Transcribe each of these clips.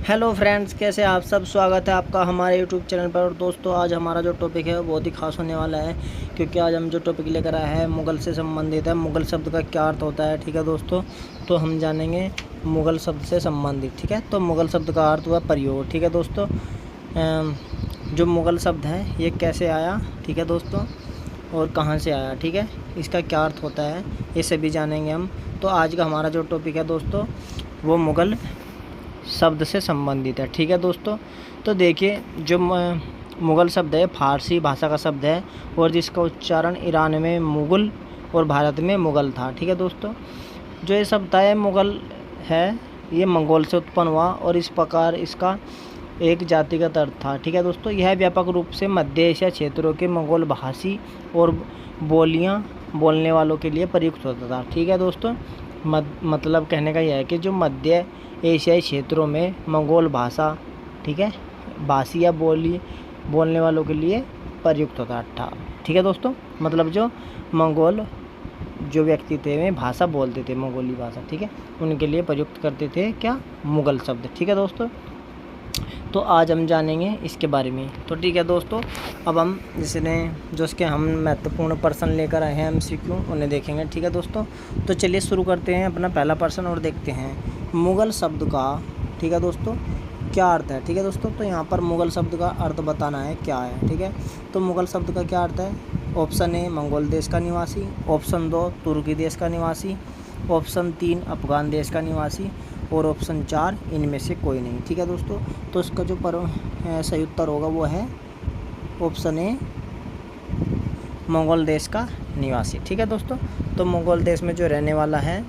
Hello friends, कैसे आप सब। स्वागत है आपका हमारे यूट्यूब चैनल पर। और दोस्तों, आज हमारा जो टॉपिक है वो बहुत ही खास होने वाला है, क्योंकि आज हम जो टॉपिक लेकर आए हैं मुग़ल से संबंधित है। मुग़ल शब्द का क्या अर्थ होता है, ठीक है दोस्तों। तो हम जानेंगे मुग़ल शब्द से संबंधित, ठीक है। तो मुग़ल शब्द का अर्थ हुआ प्रयोग, ठीक है दोस्तों। जो मुग़ल शब्द है ये कैसे आया, ठीक है दोस्तों, और कहाँ से आया, ठीक है, इसका क्या अर्थ होता है, ये सभी जानेंगे हम। तो आज का हमारा जो टॉपिक है दोस्तों वो मुग़ल शब्द से संबंधित है, ठीक है दोस्तों। तो देखिए, जो मुग़ल शब्द है फ़ारसी भाषा का शब्द है, और जिसका उच्चारण ईरान में मुग़ल और भारत में मुग़ल था, ठीक है दोस्तों। जो ये शब्द है मुग़ल है, ये मंगोल से उत्पन्न हुआ और इस प्रकार इसका एक जातिगत अर्थ था, ठीक है दोस्तों। यह व्यापक रूप से मध्य एशिया क्षेत्रों के मंगोल भाषी और बोलियां बोलने वालों के लिए प्रयुक्त होता था, ठीक है दोस्तों। मतलब कहने का यह है कि जो मध्य एशियाई क्षेत्रों में मंगोल भाषा, ठीक है, भाषी या बोली बोलने वालों के लिए प्रयुक्त होता था, ठीक है दोस्तों। मतलब जो मंगोल जो व्यक्ति थे वे भाषा बोलते थे, मंगोली भाषा, ठीक है, उनके लिए प्रयुक्त करते थे क्या, मुग़ल शब्द, ठीक है दोस्तों। तो आज हम जानेंगे इसके बारे में। तो ठीक है दोस्तों, अब हम जिसके हम महत्वपूर्ण प्रश्न लेकर आए हैं MCQ, उन्हें देखेंगे, ठीक है दोस्तों। तो चलिए शुरू करते हैं अपना पहला प्रश्न और देखते हैं मुग़ल शब्द का, ठीक है दोस्तों, क्या अर्थ है, ठीक है दोस्तों। तो यहाँ पर मुग़ल शब्द का अर्थ बताना है क्या है, ठीक है। तो मुग़ल शब्द का क्या अर्थ है। ऑप्शन ए मंगोल देश का निवासी, ऑप्शन 2 तुर्की देश का निवासी, ऑप्शन 3 अफ़गान देश का निवासी, और ऑप्शन 4 इनमें से कोई नहीं, ठीक है दोस्तों। तो इसका जो सही उत्तर होगा वो है ऑप्शन ए मंगोल देश का निवासी, ठीक है दोस्तों। तो मंगोल देश में जो रहने वाला है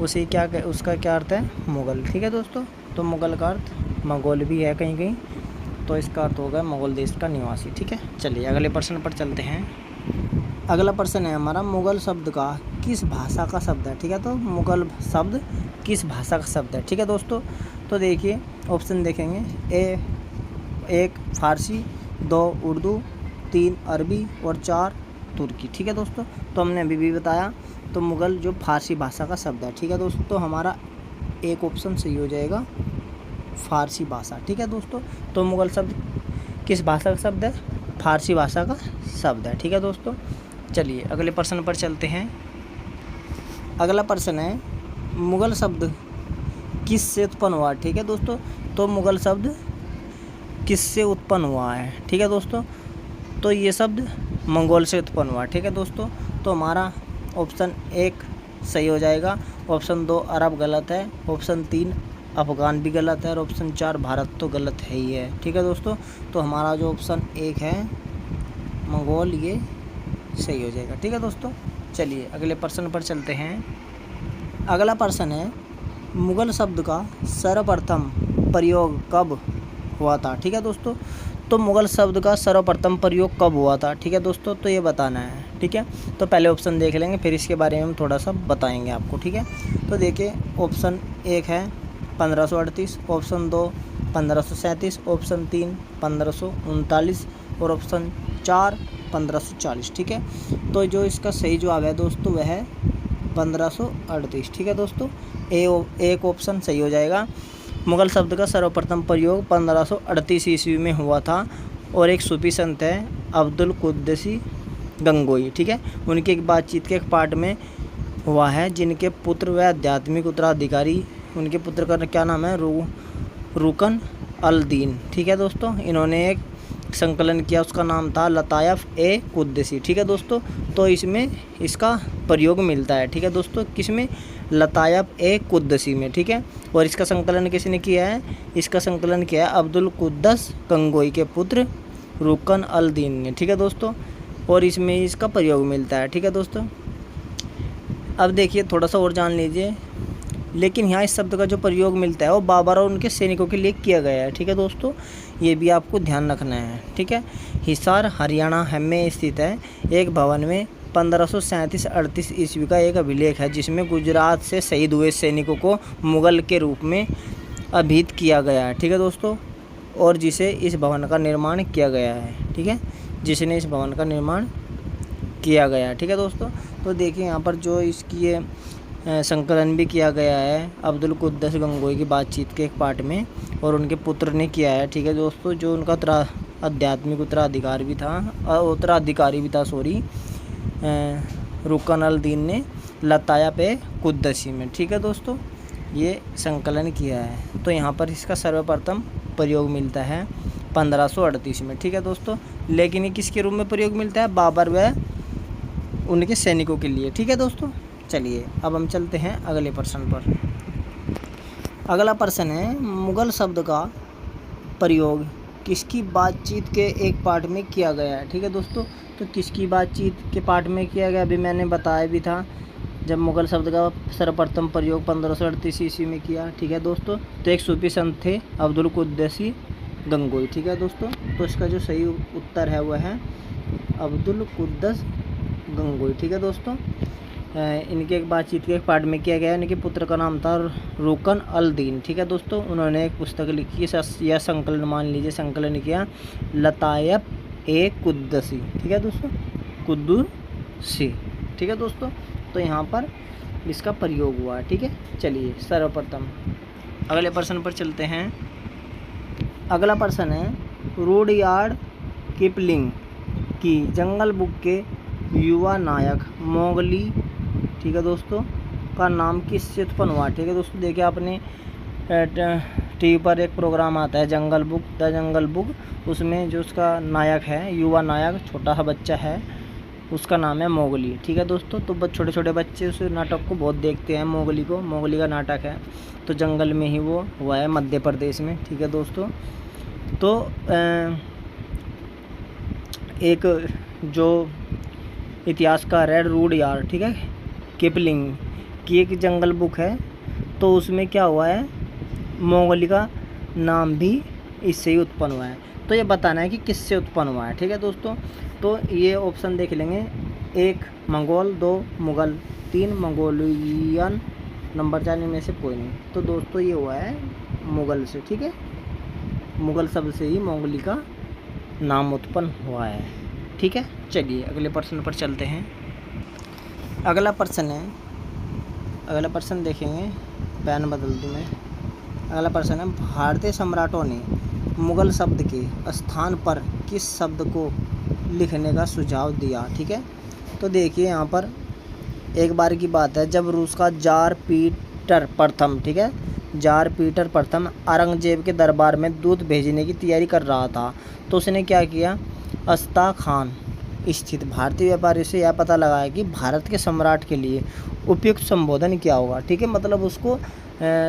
उसका क्या अर्थ है, मुग़ल, ठीक है दोस्तों। तो मुग़ल का अर्थ मंगोल भी है कहीं कहीं, तो इसका अर्थ होगा मंगोल देश का निवासी, ठीक है। चलिए अगले प्रश्न पर चलते हैं। अगला प्रश्न है हमारा, मुग़ल शब्द का किस भाषा का शब्द है, ठीक है। तो मुग़ल शब्द किस भाषा का शब्द है, ठीक है दोस्तों। तो देखिए ऑप्शन देखेंगे, एक फ़ारसी, 2 उर्दू, 3 अरबी और 4 तुर्की, ठीक है दोस्तों। तो हमने अभी भी बताया, तो मुग़ल जो फ़ारसी भाषा का शब्द है, ठीक है दोस्तों। तो हमारा एक ऑप्शन सही हो जाएगा, फ़ारसी भाषा, ठीक है दोस्तों। तो मुग़ल शब्द किस भाषा का शब्द है, फ़ारसी भाषा का शब्द है, ठीक है दोस्तों। चलिए अगले प्रश्न पर चलते हैं। अगला प्रश्न है, मुग़ल शब्द किस से उत्पन्न हुआ, ठीक है दोस्तों। तो मुग़ल शब्द किस से उत्पन्न हुआ है, ठीक है दोस्तों। तो ये शब्द मंगोल से उत्पन्न हुआ, ठीक है दोस्तों। तो हमारा ऑप्शन 1 सही हो जाएगा, ऑप्शन 2 अरब गलत है, ऑप्शन 3 अफ़गान भी गलत है, और ऑप्शन 4 भारत तो गलत है ही है, ठीक है दोस्तों। तो हमारा जो ऑप्शन 1 है मंगोल, ये सही हो जाएगा, ठीक है दोस्तों। चलिए अगले प्रश्न पर चलते हैं। अगला प्रश्न है, मुग़ल शब्द का सर्वप्रथम प्रयोग कब हुआ था, ठीक है दोस्तों। तो मुग़ल शब्द का सर्वप्रथम प्रयोग कब हुआ था, ठीक है दोस्तों, तो ये बताना है, ठीक है। तो पहले ऑप्शन देख लेंगे, फिर इसके बारे में हम थोड़ा सा बताएंगे आपको, ठीक है। तो देखिए ऑप्शन 1 है 1538, ऑप्शन 2 1537, ऑप्शन 3 1539 और ऑप्शन 4 1540, ठीक है। तो जो इसका सही जवाब है दोस्तों वह है 1538, ठीक है दोस्तों। एक ऑप्शन सही हो जाएगा। मुग़ल शब्द का सर्वप्रथम प्रयोग 1538 ईस्वी में हुआ था, और एक सूफी संत है अब्दुल कुद्दसी गंगोई, ठीक है, उनकी एक बातचीत के एक पार्ट में हुआ है, जिनके पुत्र व आध्यात्मिक उत्तराधिकारी, उनके पुत्र का क्या नाम है, रुकन अल दीन, ठीक है दोस्तों। इन्होंने एक संकलन किया, उसका नाम था लतायफ ए कुद्दसी, ठीक है दोस्तों। तो इसमें इसका प्रयोग मिलता है, ठीक है दोस्तों, किसमें, लतायफ ए कुद्दसी में, ठीक है। और इसका संकलन किसने किया है, इसका संकलन किया है अब्दुल कुद्दस गंगोई के पुत्र रुकन अल दीन ने, ठीक है दोस्तों। और इसमें इसका प्रयोग मिलता है, ठीक है दोस्तों। अब देखिए थोड़ा सा और जान लीजिए, लेकिन यहाँ इस शब्द का जो प्रयोग मिलता है वो बाबर और उनके सैनिकों के लिए किया गया है, ठीक है दोस्तों, ये भी आपको ध्यान रखना है, ठीक है। हिसार हरियाणा में स्थित है एक भवन में 1537-38 ईस्वी का एक अभिलेख है, जिसमें गुजरात से शहीद हुए सैनिकों को मुग़ल के रूप में अभिहित किया गया है, ठीक है दोस्तों। और जिसे इस भवन का निर्माण किया गया है, ठीक है, जिसने इस भवन का निर्माण किया गया है, ठीक है दोस्तों। तो देखिए यहाँ पर जो इसकी संकलन भी किया गया है अब्दुल कुद्दस गंगोई की बातचीत के एक पार्ट में, और उनके पुत्र ने किया है। ठीक है दोस्तों, जो उनका आध्यात्मिक उत्तराधिकारी भी था रुकन अल दीन ने लताया पे कुद्दसी में। ठीक है दोस्तों, ये संकलन किया है। तो यहाँ पर इसका सर्वप्रथम प्रयोग मिलता है 1538 में। ठीक है दोस्तों, लेकिन ये किसके रूप में प्रयोग मिलता है? बाबर व उनके सैनिकों के लिए। ठीक है दोस्तों, चलिए अब हम चलते हैं अगले प्रश्न पर। अगला प्रश्न है, मुगल शब्द का प्रयोग किसकी बातचीत के एक पार्ट में किया गया है? ठीक है दोस्तों, तो किसकी बातचीत के पार्ट में किया गया, अभी मैंने बताया भी था, जब मुगल शब्द का सर्वप्रथम प्रयोग 1538 ईस्वी में किया। ठीक है दोस्तों, तो एक सूफी संत थे अब्दुल कुद्दसी गंगोई। ठीक है दोस्तों, तो इसका जो सही उत्तर है वह है अब्दुल कुद्दस गंगोई। ठीक है दोस्तों, इनके एक बातचीत के एक पार्ट में किया गया। इनके पुत्र का नाम था रुकन अल दीन। ठीक है दोस्तों, उन्होंने एक पुस्तक लिखी, या संकलन मान लीजिए, संकलन किया लतायब ए कुद्दसी। ठीक है दोस्तों, कुद्दसी। ठीक है दोस्तों, तो यहाँ पर इसका प्रयोग हुआ है। ठीक है, चलिए सर्वप्रथम अगले प्रश्न पर चलते हैं। अगला प्रश्न है, रुडयार्ड किपलिंग की जंगल बुक के युवा नायक मोगली, ठीक है दोस्तों, का नाम किससे उत्पन्न हुआ? ठीक है दोस्तों, देखिए आपने टीवी पर एक प्रोग्राम आता है जंगल बुक, द जंगल बुक, उसमें जो उसका नायक है, युवा नायक, छोटा सा बच्चा है, उसका नाम है मोगली। ठीक है दोस्तों, तो छोटे छोटे बच्चे उस नाटक को बहुत देखते हैं, मोगली को। मोगली का नाटक है, तो जंगल में ही वो हुआ है, मध्य प्रदेश में। ठीक है दोस्तों, तो एक जो इतिहासकार है रुडयार्ड, ठीक है, किपलिंग की एक जंगल बुक है, तो उसमें क्या हुआ है, मोगली का नाम भी इससे ही उत्पन्न हुआ है। तो ये बताना है कि किससे उत्पन्न हुआ है। ठीक है दोस्तों, तो ये ऑप्शन देख लेंगे, 1 मंगोल, 2 मुगल, 3 मंगोलियन, नंबर 4 में से कोई नहीं। तो दोस्तों ये हुआ है मुगल से। ठीक है, मुगल शब्द से ही मोगली का नाम उत्पन्न हुआ है। ठीक है, चलिए अगले प्रश्न पर चलते हैं। अगला प्रश्न देखेंगे, पैन बदल दूँ मैं। अगला प्रश्न है, भारतीय सम्राटों ने मुगल शब्द के स्थान पर किस शब्द को लिखने का सुझाव दिया? ठीक है, तो देखिए यहाँ पर एक बार की बात है, जब रूस का जार पीटर प्रथम, ठीक है, जार पीटर प्रथम औरंगजेब के दरबार में दूत भेजने की तैयारी कर रहा था, तो उसने क्या किया, अस्ताखान स्थित भारतीय व्यापारी से यह पता लगाया कि भारत के सम्राट के लिए उपयुक्त संबोधन क्या होगा। ठीक है, मतलब उसको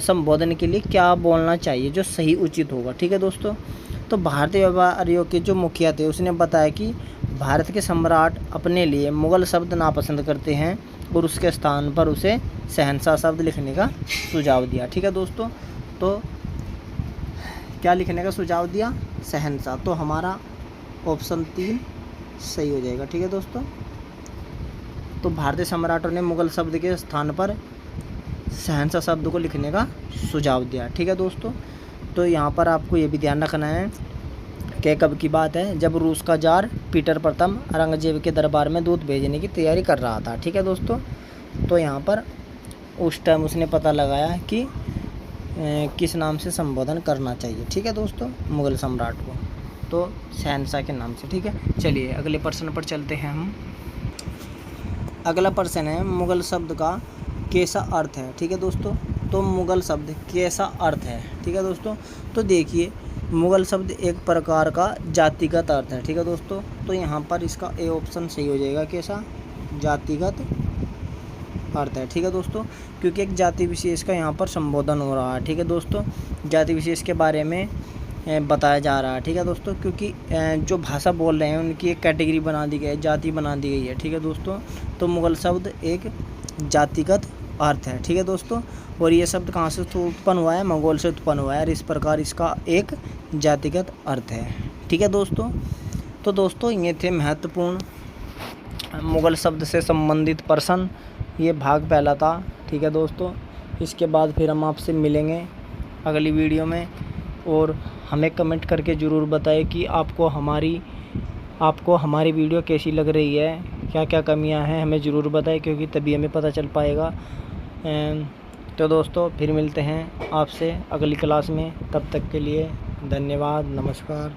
संबोधन के लिए क्या बोलना चाहिए जो सही उचित होगा। ठीक है दोस्तों, तो भारतीय व्यापारियों के जो मुखिया थे उसने बताया कि भारत के सम्राट अपने लिए मुगल शब्द नापसंद करते हैं, और उसके स्थान पर उसे शहंशाह शब्द लिखने का सुझाव दिया। ठीक है दोस्तों, तो क्या लिखने का सुझाव दिया? शहंशाह। तो हमारा ऑप्शन 3 सही हो जाएगा। ठीक है दोस्तों, तो भारतीय सम्राटों ने मुगल शब्द के स्थान पर शहंशाह शब्द को लिखने का सुझाव दिया। ठीक है दोस्तों, तो यहाँ पर आपको ये भी ध्यान रखना है कि कब की बात है, जब रूस का जार पीटर प्रथम औरंगजेब के दरबार में दूत भेजने की तैयारी कर रहा था। ठीक है दोस्तों, तो यहाँ पर उस टाइम उसने पता लगाया कि किस नाम से संबोधन करना चाहिए। ठीक है दोस्तों, मुगल सम्राट को, तो शहंशाह के नाम से। ठीक है, चलिए अगले प्रश्न पर चलते हैं हम। अगला प्रश्न है, मुगल शब्द का कैसा अर्थ है? ठीक है दोस्तों, तो मुगल शब्द कैसा अर्थ है? ठीक है दोस्तों, तो देखिए मुगल शब्द एक प्रकार का जातिगत अर्थ है। ठीक है दोस्तों, तो यहाँ पर इसका ए ऑप्शन सही हो जाएगा, कैसा, जातिगत अर्थ है। ठीक है दोस्तों, क्योंकि एक जाति विशेष का यहाँ पर संबोधन हो रहा है। ठीक है दोस्तों, जाति विशेष के बारे में बताया जा रहा है। ठीक है दोस्तों, क्योंकि जो भाषा बोल रहे हैं उनकी एक कैटेगरी बना दी गई है, जाति बना दी गई है। ठीक है दोस्तों, तो मुगल शब्द एक जातिगत अर्थ है। ठीक है दोस्तों, और ये शब्द कहाँ से उत्पन्न हुआ है? मंगोल से उत्पन्न हुआ है, और इस प्रकार इसका एक जातिगत अर्थ है। ठीक है दोस्तों, तो दोस्तों ये थे महत्वपूर्ण मुगल शब्द से संबंधित प्रश्न, ये भाग पहला था। ठीक है दोस्तों, इसके बाद फिर हम आपसे मिलेंगे अगली वीडियो में, और हमें कमेंट करके ज़रूर बताएं कि आपको हमारी वीडियो कैसी लग रही है, क्या क्या कमियां हैं, हमें ज़रूर बताएं, क्योंकि तभी हमें पता चल पाएगा तो दोस्तों फिर मिलते हैं आपसे अगली क्लास में, तब तक के लिए धन्यवाद, नमस्कार।